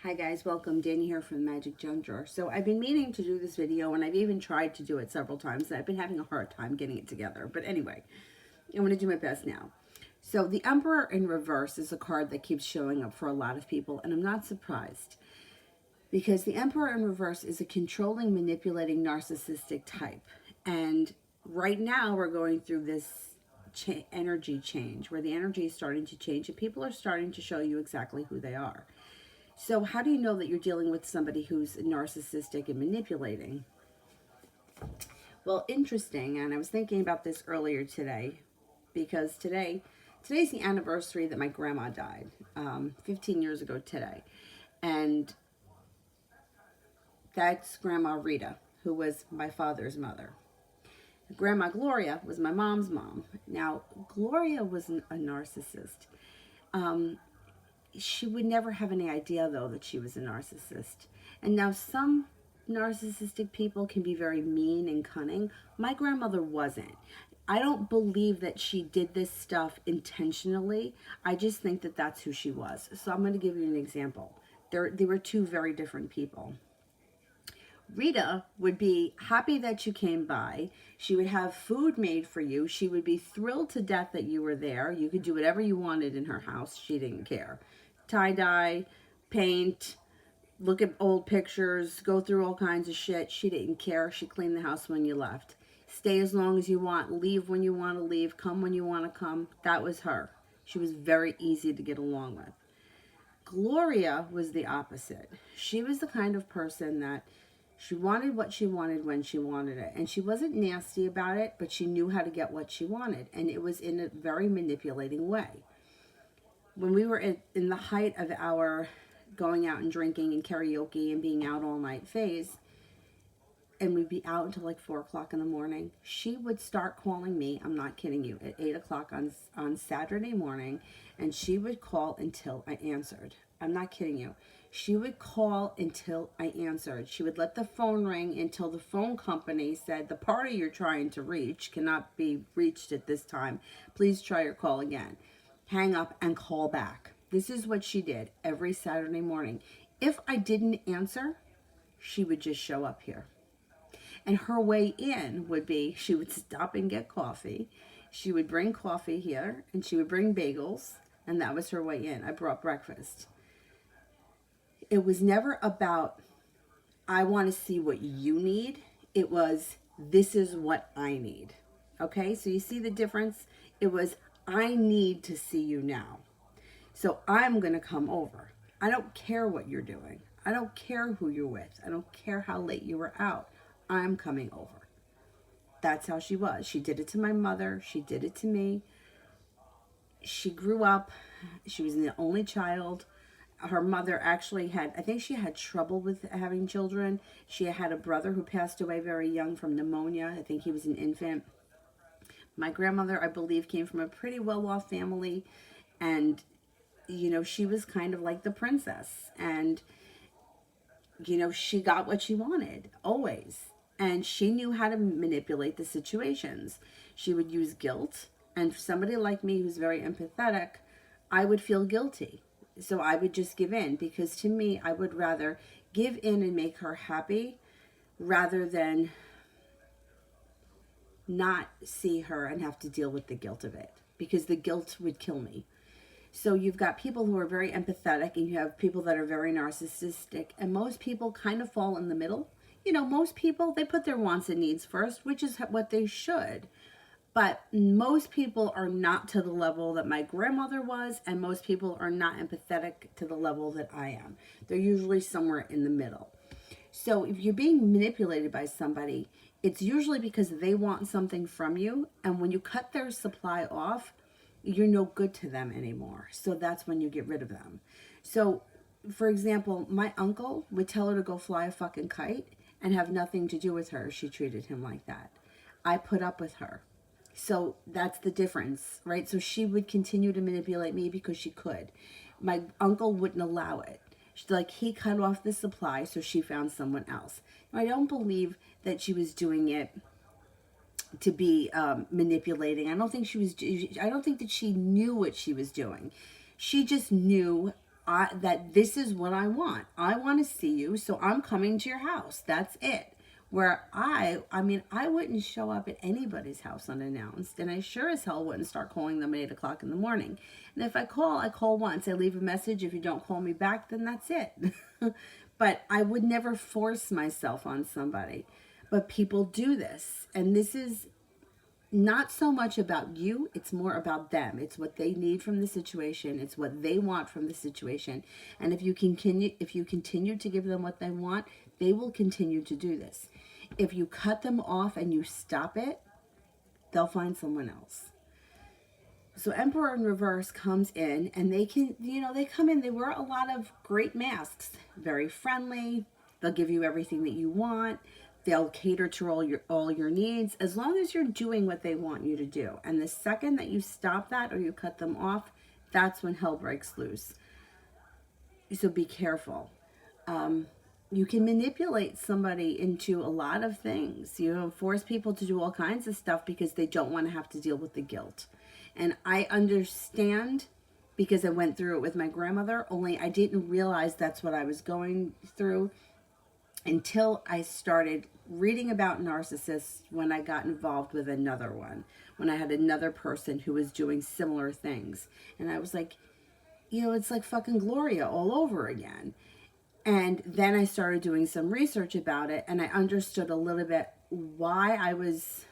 Hi guys, welcome. Danny here from the Magic Junk Drawer. So I've been meaning to do this video and I've even tried to do it several times and I've been having a hard time getting it together. But anyway, I'm going to do my best now. So the Emperor in reverse is a card that keeps showing up for a lot of people, and I'm not surprised because the Emperor in reverse is a controlling, manipulating, narcissistic type. And right now we're going through this energy change where the energy is starting to change and people are starting to show you exactly who they are. So how do you know that you're dealing with somebody who's narcissistic and manipulating? Well, interesting, and I was thinking about this earlier today because today's the anniversary that my grandma died, 15 years ago today. And that's Grandma Rita, who was my father's mother. Grandma Gloria was my mom's mom. Now, Gloria was a narcissist. She would never have any idea, though, that she was a narcissist. And now some narcissistic people can be very mean and cunning. My grandmother wasn't. I don't believe that she did this stuff intentionally. I just think that that's who she was. So I'm going to give you an example. They were two very different people. Rita would be happy that you came by. She would have food made for you. She would be thrilled to death that you were there. You could do whatever you wanted in her house. She didn't care. Tie-dye, paint, look at old pictures, go through all kinds of shit. She didn't care. She cleaned the house when you left. Stay as long as you want. Leave when you want to leave. Come when you want to come. That was her. She was very easy to get along with. Gloria was the opposite. She was the kind of person that she wanted what she wanted when she wanted it. And she wasn't nasty about it, but she knew how to get what she wanted. And it was in a very manipulating way. When we were in the height of our going out and drinking and karaoke and being out all night phase, and we'd be out until like 4 o'clock in the morning, she would start calling me, I'm not kidding you, at 8 o'clock on Saturday morning, and she would call until I answered. I'm not kidding you. She would call until I answered. She would let the phone ring until the phone company said, the party you're trying to reach cannot be reached at this time. Please try your call again. Hang up and call back. This is what she did every Saturday morning. If I didn't answer, she would just show up here. And her way in would be she would stop and get coffee. She would bring coffee here and she would bring bagels. And that was her way in. I brought breakfast. It was never about, I want to see what you need. It was, this is what I need. Okay, so you see the difference? It was, I need to see you now. So I'm going to come over. I don't care what you're doing. I don't care who you're with. I don't care how late you were out. I'm coming over. That's how she was. She did it to my mother. She did it to me. She grew up. She was the only child. Her mother actually had, I think she had trouble with having children. She had a brother who passed away very young from pneumonia. I think he was an infant. My grandmother, I believe, came from a pretty well-off family. And, you know, she was kind of like the princess. And, you know, she got what she wanted, always. And she knew how to manipulate the situations. She would use guilt. And for somebody like me who's very empathetic, I would feel guilty. So I would just give in, because to me, I would rather give in and make her happy rather than not see her and have to deal with the guilt of it, because the guilt would kill me. So you've got people who are very empathetic and you have people that are very narcissistic, and most people kind of fall in the middle. You know, most people, they put their wants and needs first, which is what they should. But most people are not to the level that my grandmother was, and most people are not empathetic to the level that I am. They're usually somewhere in the middle. So if you're being manipulated by somebody, it's usually because they want something from you, and when you cut their supply off, you're no good to them anymore. So that's when you get rid of them. So, for example, my uncle would tell her to go fly a fucking kite and have nothing to do with her. She treated him like that. I put up with her. So that's the difference, right? So she would continue to manipulate me because she could. My uncle wouldn't allow it. Like, he cut off the supply, so she found someone else. Now, I don't believe that she was doing it to be manipulating. I don't think that she knew what she was doing. She just knew that this is what I want. I want to see you, so I'm coming to your house. That's it. Where I mean, I wouldn't show up at anybody's house unannounced, and I sure as hell wouldn't start calling them at 8 o'clock in the morning. And if I call once. I leave a message. If you don't call me back, then that's it. But I would never force myself on somebody. But people do this, and this is not so much about you, it's more about them. It's what they need from the situation, it's what they want from the situation. And if you continue to give them what they want, they will continue to do this. If you cut them off and you stop it, they'll find someone else. So Emperor in reverse comes in, and they come in, they wear a lot of great masks, very friendly, they'll give you everything that you want. They'll cater to all your needs as long as you're doing what they want you to do. And the second that you stop that or you cut them off, that's when hell breaks loose. So be careful. You can manipulate somebody into a lot of things. Force people to do all kinds of stuff because they don't want to have to deal with the guilt. And I understand, because I went through it with my grandmother, only I didn't realize that's what I was going through until I started reading about narcissists when I got involved with another one, when I had another person who was doing similar things. And I was like, it's like fucking Gloria all over again. And then I started doing some research about it, and I understood a little bit why I was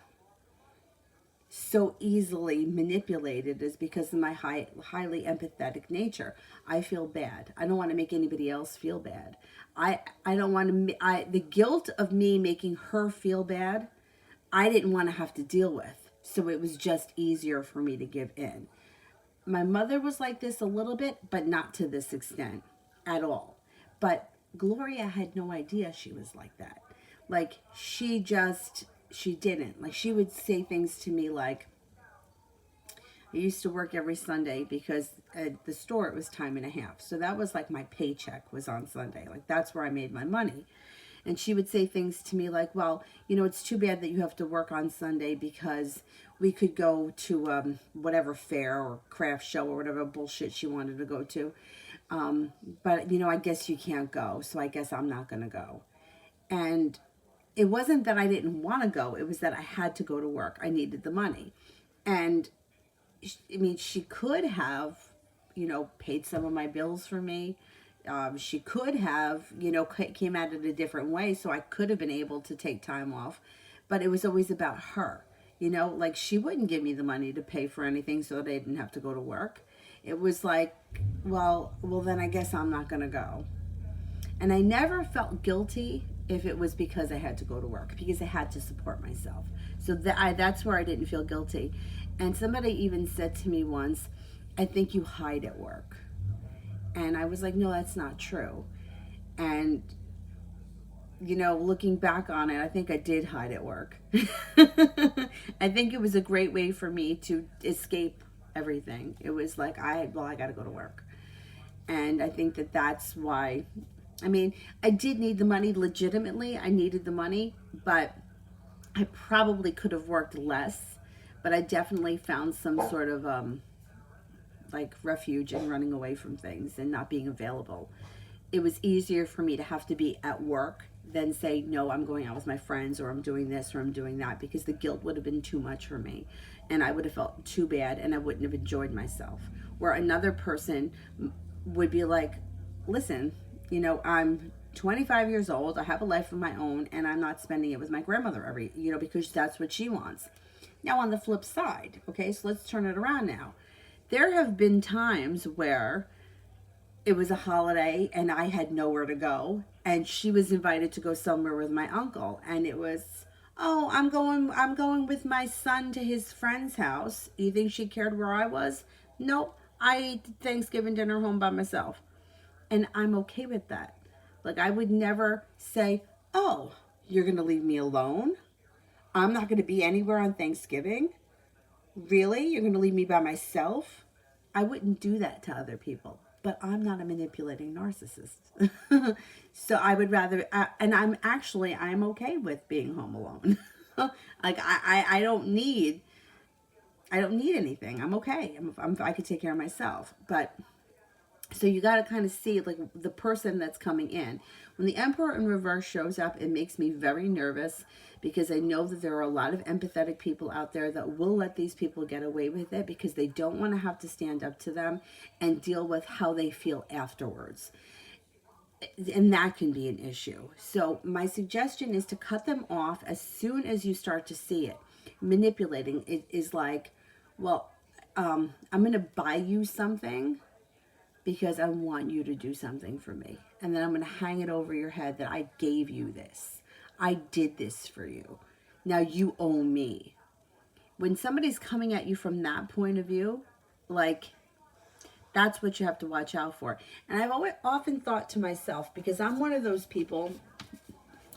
so easily manipulated is because of my highly empathetic nature. I feel bad. I don't want to make anybody else feel bad. I don't want to, the guilt of me making her feel bad, I didn't want to have to deal with. So it was just easier for me to give in. My mother was like this a little bit, but not to this extent at all. But Gloria had no idea she was like that. Like, she didn't. Like, she would say things to me like, I used to work every Sunday because at the store it was time and a half. So that was like my paycheck was on Sunday. Like, that's where I made my money. And she would say things to me like, well, it's too bad that you have to work on Sunday because we could go to whatever fair or craft show or whatever bullshit she wanted to go to. But, I guess you can't go. So I guess I'm not going to go. And it wasn't that I didn't want to go. It was that I had to go to work. I needed the money. And she could have, paid some of my bills for me. She could have, came at it a different way. So I could have been able to take time off. But it was always about her. Like, she wouldn't give me the money to pay for anything so that I didn't have to go to work. It was like, well, then I guess I'm not going to go. And I never felt guilty if it was because I had to go to work, because I had to support myself. So that's where I didn't feel guilty. And somebody even said to me once, I think you hide at work. And I was like, no, that's not true. And, looking back on it, I think I did hide at work. I think it was a great way for me to escape everything. It was like, I got to go to work. And I think that's why, I did need the money legitimately. I needed the money, but I probably could have worked less. But I definitely found some sort of refuge in running away from things and not being available. It was easier for me to have to be at work than say, no, I'm going out with my friends, or I'm doing this, or I'm doing that, because the guilt would have been too much for me. And I would have felt too bad, and I wouldn't have enjoyed myself. Where another person would be like, listen, I'm 25 years old, I have a life of my own, and I'm not spending it with my grandmother because that's what she wants. Now, on the flip side, okay, so let's turn it around now. There have been times where it was a holiday and I had nowhere to go, and she was invited to go somewhere with my uncle, and it was, oh, I'm going with my son to his friend's house. You think she cared where I was? Nope. I ate Thanksgiving dinner home by myself. And I'm okay with that. Like, I would never say, oh, you're going to leave me alone? I'm not going to be anywhere on Thanksgiving? Really? You're going to leave me by myself? I wouldn't do that to other people. But I'm not a manipulating narcissist. So I would rather, and I'm okay with being home alone. Like, I don't need anything. I'm okay. I could take care of myself. But So you got to kind of see like the person that's coming in. When the Emperor in reverse shows up, it makes me very nervous because I know that there are a lot of empathetic people out there that will let these people get away with it because they don't want to have to stand up to them and deal with how they feel afterwards. And that can be an issue. So my suggestion is to cut them off as soon as you start to see it. Manipulating it is like, well, I'm going to buy you something because I want you to do something for me. And then I'm going to hang it over your head that I gave you this. I did this for you. Now you owe me. When somebody's coming at you from that point of view, like, that's what you have to watch out for. And I've always often thought to myself, because I'm one of those people,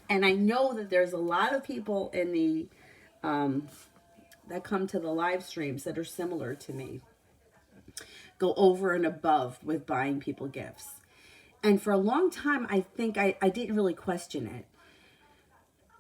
and I know that there's a lot of people in the that come to the live streams that are similar to me, go over and above with buying people gifts. And for a long time, I think I didn't really question it.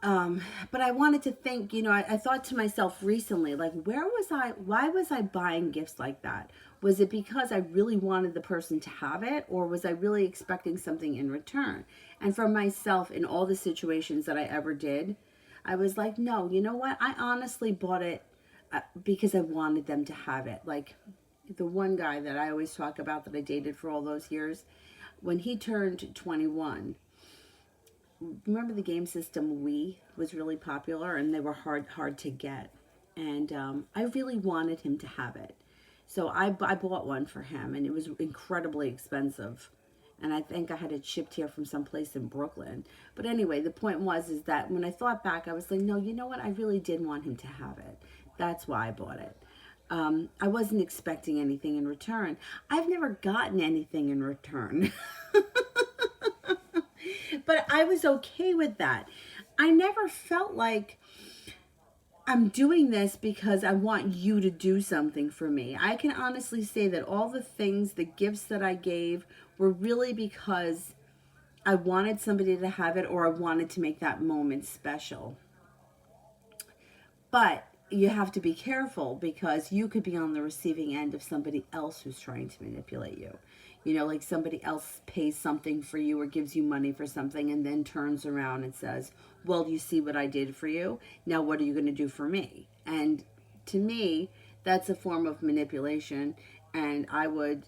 But I wanted to think, I thought to myself recently, like, why was I buying gifts like that? Was it because I really wanted the person to have it, or was I really expecting something in return? And for myself, in all the situations that I ever did, I was like, no, you know what? I honestly bought it because I wanted them to have it. Like the one guy that I always talk about that I dated for all those years, when he turned 21, remember the game system Wii was really popular and they were hard to get. And I really wanted him to have it. So I bought one for him, and it was incredibly expensive. And I think I had it shipped here from someplace in Brooklyn. But anyway, the point is that when I thought back, I was like, no, you know what? I really did want him to have it. That's why I bought it. I wasn't expecting anything in return. I've never gotten anything in return. But I was okay with that. I never felt like I'm doing this because I want you to do something for me. I can honestly say that all the things, the gifts that I gave were really because I wanted somebody to have it, or I wanted to make that moment special. But you have to be careful because you could be on the receiving end of somebody else who's trying to manipulate you. Like somebody else pays something for you or gives you money for something and then turns around and says, well, you see what I did for you? Now what are you going to do for me? And to me, that's a form of manipulation, and I would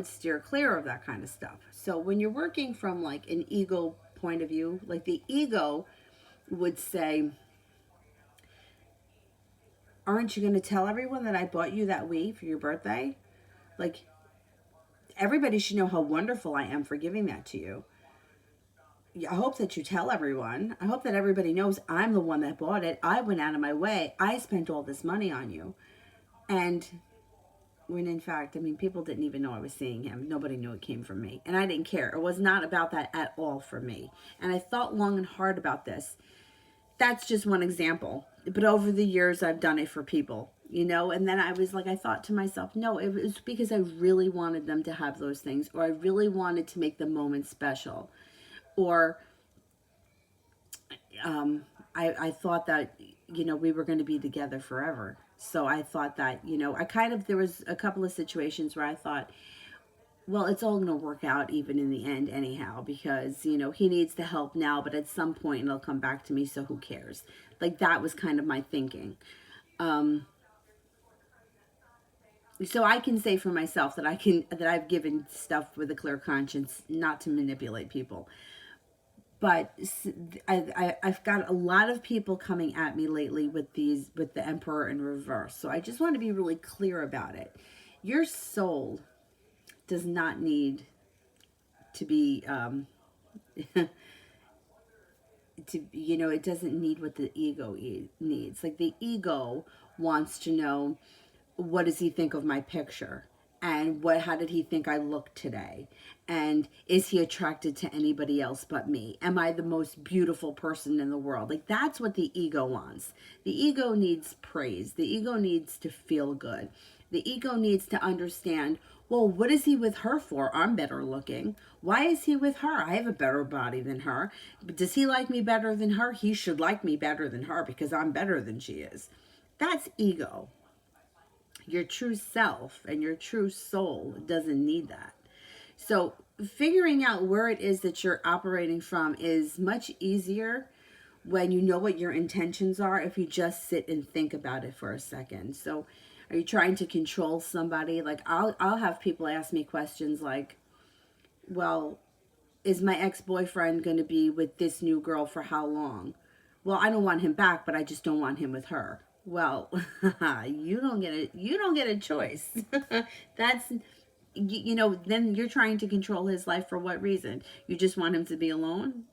steer clear of that kind of stuff. So when you're working from like an ego point of view, like the ego would say, aren't you going to tell everyone that I bought you that Wii for your birthday? Like, everybody should know how wonderful I am for giving that to you. I hope that you tell everyone. I hope that everybody knows I'm the one that bought it. I went out of my way. I spent all this money on you. And when in fact, people didn't even know I was seeing him. Nobody knew it came from me. And I didn't care. It was not about that at all for me. And I thought long and hard about this. That's just one example. But over the years, I've done it for people, and then I was like, I thought to myself, no, it was because I really wanted them to have those things, or I really wanted to make the moment special, or I thought that, we were going to be together forever. So I thought that, there was a couple of situations where I thought, well, it's all going to work out even in the end anyhow, because, he needs the help now, but at some point it'll come back to me, so who cares? Like, that was kind of my thinking. So I can say for myself that I've given stuff with a clear conscience, not to manipulate people. But I've got a lot of people coming at me lately with the Emperor in reverse. So I just want to be really clear about it. Your soul does not need to be it doesn't need what the ego needs. Like, the ego wants to know, what does he think of my picture, and how did he think I looked today, and is he attracted to anybody else but me? Am I the most beautiful person in the world? Like, that's what the ego wants. The ego needs praise. The ego needs to feel good. The ego needs to understand, well, what is he with her for? I'm better looking. Why is he with her? I have a better body than her. Does he like me better than her? He should like me better than her because I'm better than she is. That's ego. Your true self and your true soul doesn't need that. So figuring out where it is that you're operating from is much easier when you know what your intentions are, if you just sit and think about it for a second. So are you trying to control somebody? Like I'll have people ask me questions like, well, is my ex-boyfriend going to be with this new girl for how long? Well, I don't want him back, but I just don't want him with her. Well, you don't get a choice. That's then you're trying to control his life for what reason? You just want him to be alone?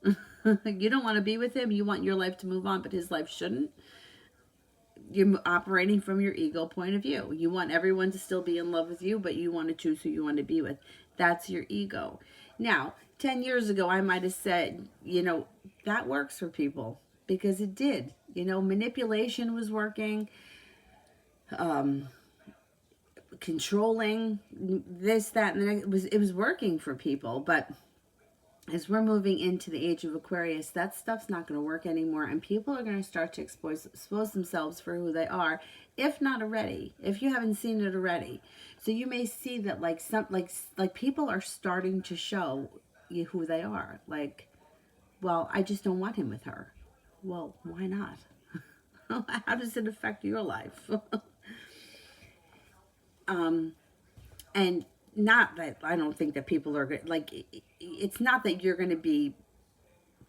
You don't want to be with him. You want your life to move on, but his life shouldn't. You're operating from your ego point of view. You want everyone to still be in love with you, but you want to choose who you want to be with. That's your ego. Now, 10 years ago, I might have said, that works for people because it did. Manipulation was working, controlling this, that, and the next. It was working for people. But as we're moving into the age of Aquarius, that stuff's not going to work anymore, and people are going to start to expose themselves for who they are, if not already, if you haven't seen it already. So you may see that like people are starting to show you who they are. Like, well, I just don't want him with her. Well, why not? How does it affect your life? And not that I don't think that people are like, it's not that you're going to be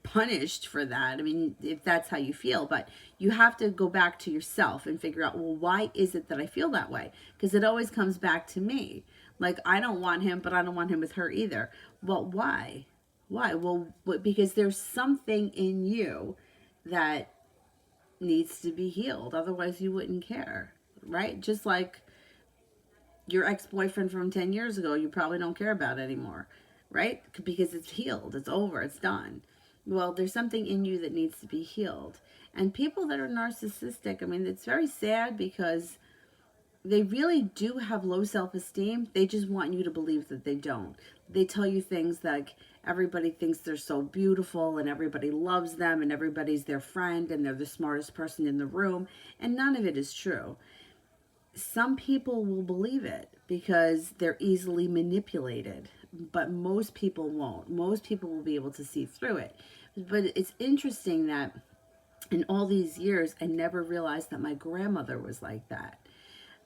punished for that. I mean, if that's how you feel, but you have to go back to yourself and figure out, well, why is it that I feel that way? Because it always comes back to me. Like, I don't want him, but I don't want him with her either. Well, why? Why? Well, because there's something in you that needs to be healed. Otherwise, you wouldn't care, right? Just like your ex-boyfriend from 10 years ago, you probably don't care about anymore, right? Because it's healed, it's over, it's done. Well, there's something in you that needs to be healed. And people that are narcissistic, I mean, it's very sad because they really do have low self-esteem. They just want you to believe that they don't. They tell you things like everybody thinks they're so beautiful and everybody loves them and everybody's their friend and they're the smartest person in the room. And none of it is true. Some people will believe it because they're easily manipulated, but most people won't. Most people will be able to see through it. But it's interesting that in all these years, I never realized that my grandmother was like that.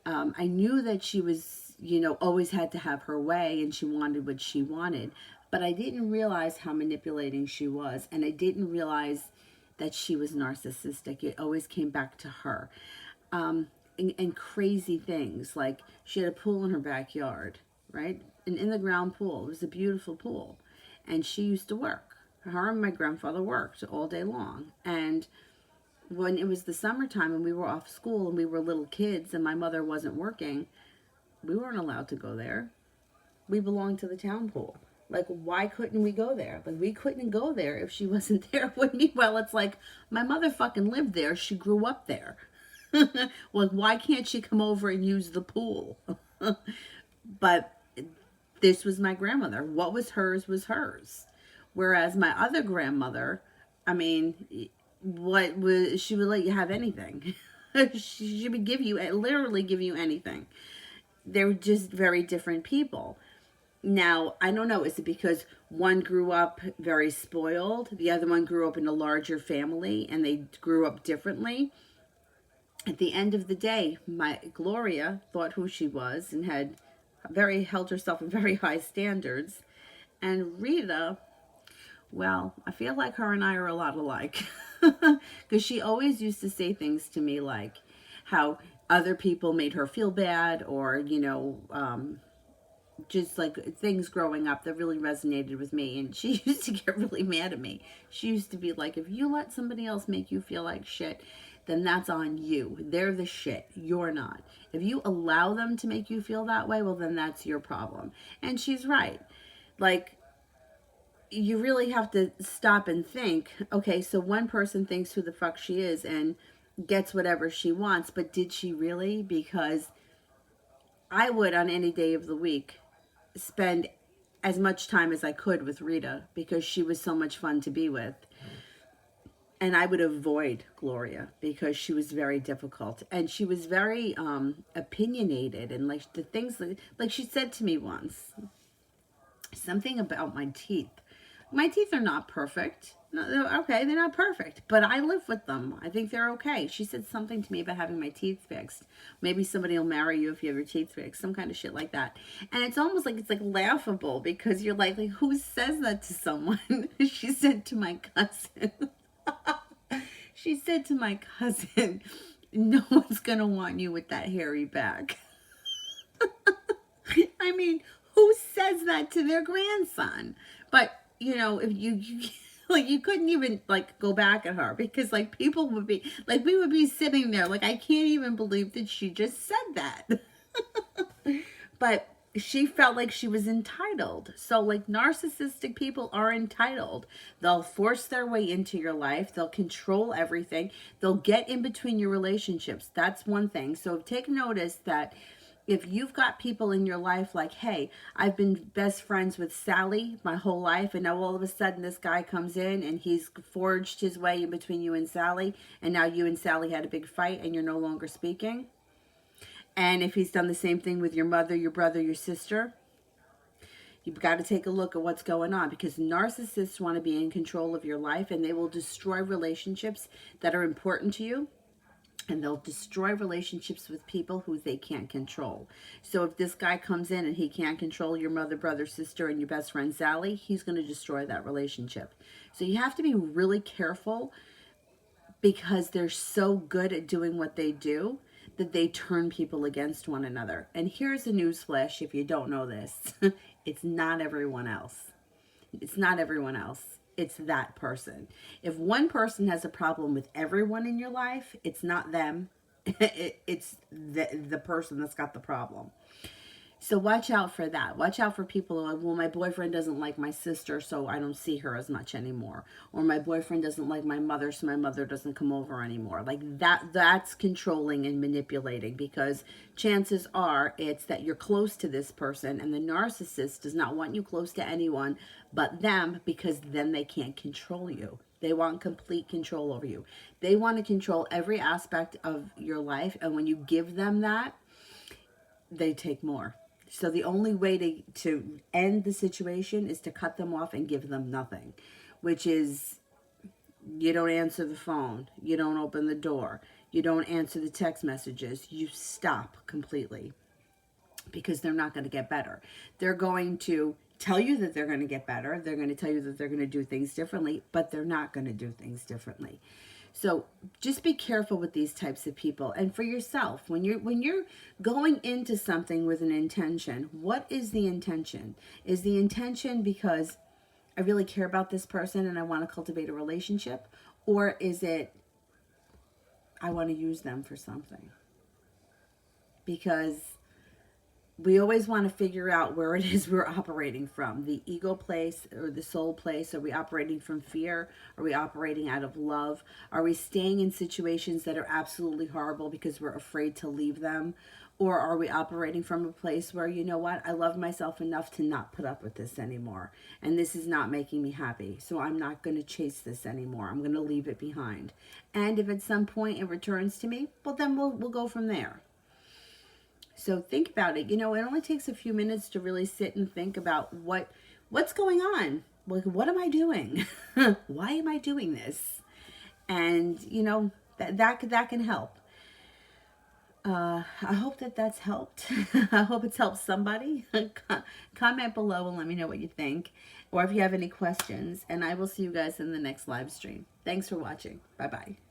I knew that she was, always had to have her way and she wanted what she wanted, but I didn't realize how manipulating she was, and I didn't realize that she was narcissistic. It always came back to her. And crazy things, like she had a pool in her backyard, right? An in-the-ground pool. It was a beautiful pool. And she used to work. Her and my grandfather worked all day long. And when it was the summertime and we were off school and we were little kids and my mother wasn't working, we weren't allowed to go there. We belonged to the town pool. Like, why couldn't we go there? Like, we couldn't go there if she wasn't there with me. Well, it's like, my mother fucking lived there. She grew up there. Well, why can't she come over and use the pool? But this was my grandmother. What was hers was hers. Whereas my other grandmother, I mean, she would let you have anything. She would literally give you anything. They're just very different people. Now, I don't know, is it because one grew up very spoiled, the other one grew up in a larger family, and they grew up differently? At the end of the day, my Gloria thought who she was and had held herself in very high standards. And Rita, well, I feel like her and I are a lot alike. Because she always used to say things to me like how other people made her feel bad, or, just like things growing up that really resonated with me. And she used to get really mad at me. She used to be like, if you let somebody else make you feel like shit, then that's on you. They're the shit. You're not. If you allow them to make you feel that way, well, then that's your problem. And she's right. Like, you really have to stop and think, okay, so one person thinks who the fuck she is and gets whatever she wants, but did she really? Because I would, on any day of the week, spend as much time as I could with Rita because she was so much fun to be with. And I would avoid Gloria because she was very difficult. And she was very opinionated. And like the things, like she said to me once, Something about my teeth. My teeth are not perfect. No, okay, they're not perfect, but I live with them. I think they're okay. She said something to me about having my teeth fixed. Maybe somebody will marry you if you have your teeth fixed, some kind of shit like that. And it's almost like it's like laughable because you're like who says that to someone? She said to my cousin. She said to my cousin, no one's gonna want you with that hairy back. I mean, who says that to their grandson? But you know, if you like, you couldn't even like go back at her because like people would be like, we would be sitting there like, I can't even believe that she just said that. But she felt like she was entitled. So like narcissistic people are entitled. They'll force their way into your life. They'll control everything. They'll get in between your relationships. That's one thing. So take notice that if you've got people in your life like, hey, I've been best friends with Sally my whole life, and now all of a sudden this guy comes in and he's forged his way in between you and Sally, and now you and Sally had a big fight and you're no longer speaking. And if he's done the same thing with your mother, your brother, your sister, you've got to take a look at what's going on, because narcissists want to be in control of your life, and they will destroy relationships that are important to you. And they'll destroy relationships with people who they can't control. So if this guy comes in and he can't control your mother, brother, sister, and your best friend Sally, he's going to destroy that relationship. So you have to be really careful, because they're so good at doing what they do that they turn people against one another. And here's a newsflash if you don't know this. It's not everyone else. It's not everyone else. It's that person. If one person has a problem with everyone in your life, it's not them. It's the person that's got the problem. So watch out for that. Watch out for people who are like, well, my boyfriend doesn't like my sister, so I don't see her as much anymore. Or my boyfriend doesn't like my mother, so my mother doesn't come over anymore. Like that's controlling and manipulating, because chances are it's that you're close to this person, and the narcissist does not want you close to anyone but them, because then they can't control you. They want complete control over you. They want to control every aspect of your life, and when you give them that, they take more. So the only way to end the situation is to cut them off and give them nothing, which is you don't answer the phone, you don't open the door, you don't answer the text messages, you stop completely, because they're not going to get better. They're going to tell you that they're going to get better. They're going to tell you that they're going to do things differently, but they're not going to do things differently. So just be careful with these types of people. And for yourself, when you're going into something with an intention, what is the intention? Is the intention because I really care about this person and I want to cultivate a relationship? Or is it I want to use them for something? Because we always want to figure out where it is we're operating from. The ego place or the soul place. Are we operating from fear? Are we operating out of love? Are we staying in situations that are absolutely horrible because we're afraid to leave them? Or are we operating from a place where, you know what, I love myself enough to not put up with this anymore. And this is not making me happy. So I'm not going to chase this anymore. I'm going to leave it behind. And if at some point it returns to me, well, then we'll go from there. So think about it. You know, it only takes a few minutes to really sit and think about what's going on. Like, what am I doing? Why am I doing this? And, you know, that can help. I hope that's helped. I hope it's helped somebody. Comment below and let me know what you think. Or if you have any questions. And I will see you guys in the next live stream. Thanks for watching. Bye-bye.